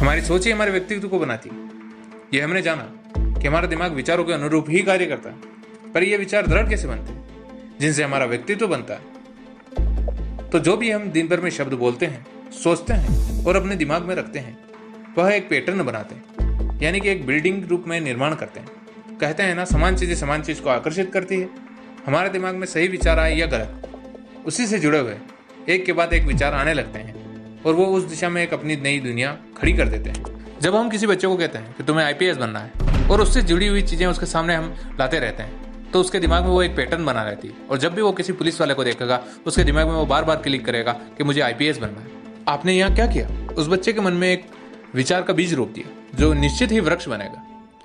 हमारी सोच ही हमारे व्यक्तित्व को बनाती है। ये हमने जाना कि हमारा दिमाग विचारों के अनुरूप ही कार्य करता है, पर ये विचार दृढ़ कैसे बनते हैं जिनसे हमारा व्यक्तित्व बनता है। तो जो भी हम दिन भर में शब्द बोलते हैं, सोचते हैं और अपने दिमाग में रखते हैं, वह एक पैटर्न बनाते हैं, यानी कि एक बिल्डिंग रूप में निर्माण करते हैं। कहते हैं ना, समान चीजें समान चीज को आकर्षित करती है। हमारे दिमाग में सही विचार आए या गलत, उसी से जुड़े हुए एक के बाद एक विचार आने लगते हैं और वो उस दिशा में एक अपनी नई दुनिया खड़ी कर देते हैं। जब हम किसी बच्चे को कहते हैं कि तुम्हें आईपीएस बनना है और उससे जुड़ी हुई चीजें उसके सामने हम लाते रहते हैं, तो उसके दिमाग में वो एक पैटर्न बना रहती है और जब भी वो किसी पुलिस वाले को देखेगा, उसके दिमाग में वो बार बार क्लिक करेगा कि मुझे आईपीएस बनना है। आपने यहाँ क्या किया? उस बच्चे के मन में एक विचार का बीज रोप दिया जो निश्चित ही वृक्ष बनेगा।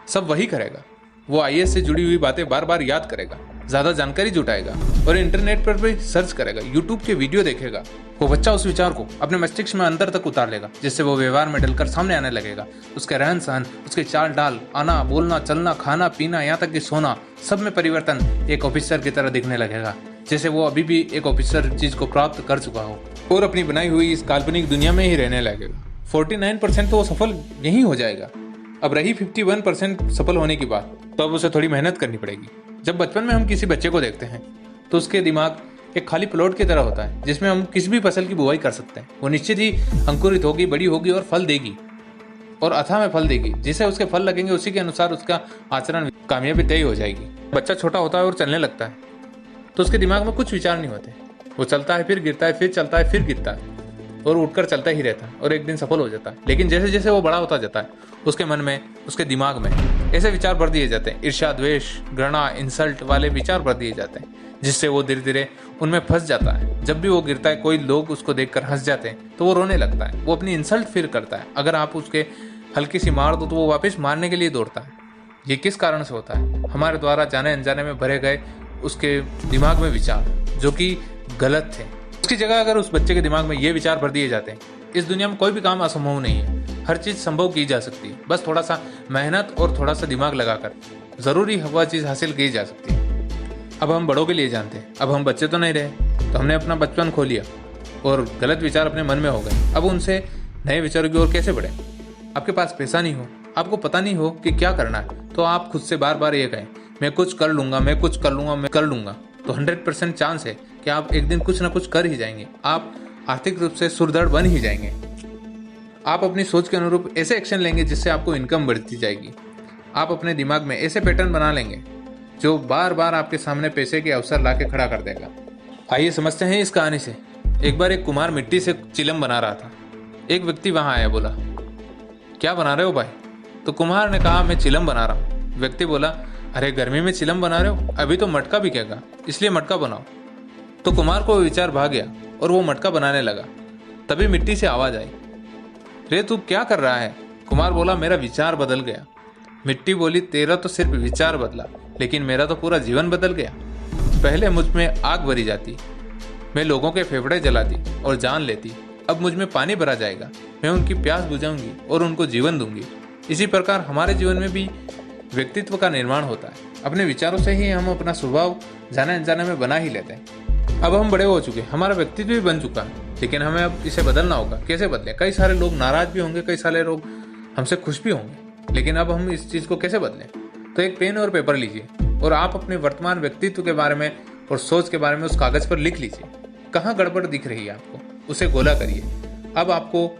सब वही करेगा, वो आईएएस से जुड़ी हुई बातें बार बार याद करेगा, ज्यादा जानकारी जुटाएगा और इंटरनेट पर भी सर्च करेगा, यूट्यूब के वीडियो देखेगा। वो बच्चा उस विचार को अपने मस्तिष्क में अंदर तक उतार लेगा, जिससे वो व्यवहार में डलकर सामने आने लगेगा। उसके रहन सहन, उसके चाल डाल, आना बोलना, चलना, खाना पीना, यहाँ तक कि सोना, सब में परिवर्तन एक ऑफिसर की तरह दिखने लगेगा, जैसे वो अभी भी एक ऑफिसर चीज को प्राप्त कर चुका हो और अपनी बनाई हुई इस काल्पनिक दुनिया में ही रहने लगेगा। 49% तो वो सफल यही हो जाएगा। अब रही 51% सफल होने की बात, तो अब उसे थोड़ी मेहनत करनी पड़ेगी। जब बचपन में हम किसी बच्चे को देखते हैं तो उसके दिमाग एक खाली प्लॉट की तरह होता है, जिसमें हम किसी भी फसल की बुआई कर सकते हैं। वो निश्चित ही अंकुरित होगी, बड़ी होगी और फल देगी और अथाह में फल देगी। जिसे उसके फल लगेंगे उसी के अनुसार उसका आचरण, कामयाबी तय हो जाएगी। बच्चा छोटा होता है और चलने लगता है तो उसके दिमाग में कुछ विचार नहीं होते। वो चलता है, फिर गिरता है, फिर चलता है, फिर गिरता है और उठकर चलता ही रहता है और एक दिन सफल हो जाता है। लेकिन जैसे जैसे वो बड़ा होता जाता है, उसके मन में, उसके दिमाग में ऐसे विचार भर दिए जाते हैं, ईर्ष्या, द्वेष, घृणा, इंसल्ट वाले विचार भर दिए जाते हैं, जिससे वो धीरे धीरे उनमें फंस जाता है। जब भी वो गिरता है, कोई लोग उसको देखकर हंस जाते हैं तो वो रोने लगता है। वो अपनी इंसल्ट फिर करता है। अगर आप उसके हल्की सी मार दो तो वो वापस मारने के लिए दौड़ता है। ये किस कारण से होता है? हमारे द्वारा जाने अनजाने में भरे गए उसके दिमाग में विचार जो कि गलत थे। उसकी जगह अगर उस बच्चे के दिमाग में ये विचार भर दिए जाते हैं, इस दुनिया में कोई भी काम असंभव नहीं है, हर चीज संभव की जा सकती है। बस थोड़ा सा मेहनत और थोड़ा सा दिमाग लगाकर जरूरी वह चीज हासिल की जा सकती है। अब हम बड़ों के लिए जानते हैं। अब हम बच्चे तो नहीं रहे, तो हमने अपना बचपन खो लिया और गलत विचार अपने मन में हो गए। अब उनसे नए विचारों की ओर कैसे बढ़े? आपके पास पैसा नहीं हो, आपको पता नहीं हो कि क्या करना है, तो आप खुद से बार बार ये कहें, मैं कुछ कर लूंगा, मैं कुछ कर लूंगा, मैं कर लूंगा, तो 100% चांस है कि आप एक दिन कुछ ना कुछ कर ही जाएंगे। आप आर्थिक रूप से सुदृढ़ बन ही जाएंगे। आप अपनी सोच के अनुरूप ऐसे एक्शन लेंगे जिससे आपको इनकम बढ़ती जाएगी। आप अपने दिमाग में ऐसे पैटर्न बना लेंगे जो बार बार आपके सामने पैसे के अवसर ला के खड़ा कर देगा। आइए समझते हैं इस कहानी से। एक बार एक कुम्हार मिट्टी से चिलम बना रहा था। एक व्यक्ति वहां आया, बोला, क्या बना रहे हो भाई? तो कुम्हार ने कहा, मैं चिलम बना रहा हूँ। व्यक्ति बोला, अरे गर्मी में चिलम बना रहे हो? अभी तो मटका बिकेगा, इसलिए मटका बनाओ। तो कुम्हार को विचार भाग गया और वो मटका बनाने लगा। तभी मिट्टी से आवाज आई, रे तू क्या कर रहा है? कुम्हार बोला, मेरा विचार बदल गया। मिट्टी बोली, तेरा तो सिर्फ विचार बदला, लेकिन मेरा तो पूरा जीवन बदल गया। पहले मुझ में आग भरी जाती, मैं लोगों के फेफड़े जलाती और जान लेती। अब मुझ में पानी भरा जाएगा, मैं उनकी प्यास बुझाऊंगी और उनको जीवन दूंगी। इसी प्रकार हमारे जीवन में भी व्यक्तित्व का निर्माण होता है। अपने विचारों से ही हम अपना स्वभाव जाने अनजाने में बना ही लेते हैं। अब हम बड़े हो चुके, हमारा व्यक्तित्व भी बन चुका है, लेकिन हमें अब इसे बदलना होगा। कैसे बदले? कई सारे लोग नाराज भी होंगे, कई सारे लोग हमसे खुश भी होंगे, लेकिन अब हम इस चीज को कैसे बदलें? तो एक पेन और पेपर लीजिए और आप अपने वर्तमान व्यक्तित्व के बारे में और सोच के बारे में उस कागज पर लिख लीजिए। कहाँ गड़बड़ दिख रही है आपको, उसे गोला करिए। अब आपको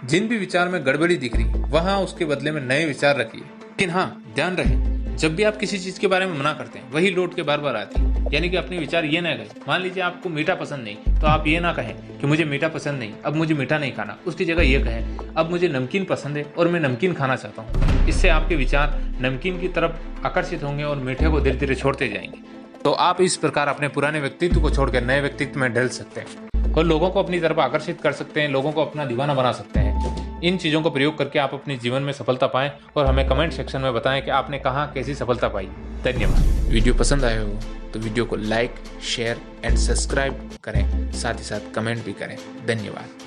जिन भी विचार में गड़बड़ी दिख रही, वहां उसके बदले में नए विचार रखिए। लेकिन हाँ, ध्यान रहे, जब भी आप किसी चीज के बारे में मना करते हैं, वही लौट के बार बार आती है। यानी कि अपने विचार ये ना कहें। मान लीजिए आपको मीठा पसंद नहीं, तो आप ये ना कहें कि मुझे मीठा पसंद नहीं, अब मुझे मीठा नहीं खाना। उसकी जगह ये कहें, अब मुझे नमकीन पसंद है और मैं नमकीन खाना चाहता हूँ। इससे आपके विचार नमकीन की तरफ आकर्षित होंगे और मीठे को धीरे धीरे छोड़ते जाएंगे। तो आप इस प्रकार अपने पुराने व्यक्तित्व को छोड़कर नए व्यक्तित्व में ढल सकते हैं और लोगों को अपनी तरफ आकर्षित कर सकते हैं, लोगों को अपना दीवाना बना सकते हैं। इन चीज़ों को प्रयोग करके आप अपने जीवन में सफलता पाएं और हमें कमेंट सेक्शन में बताएं कि आपने कहाँ कैसी सफलता पाई। धन्यवाद। वीडियो पसंद आया हो तो वीडियो को लाइक, शेयर एंड सब्सक्राइब करें, साथ ही साथ कमेंट भी करें। धन्यवाद।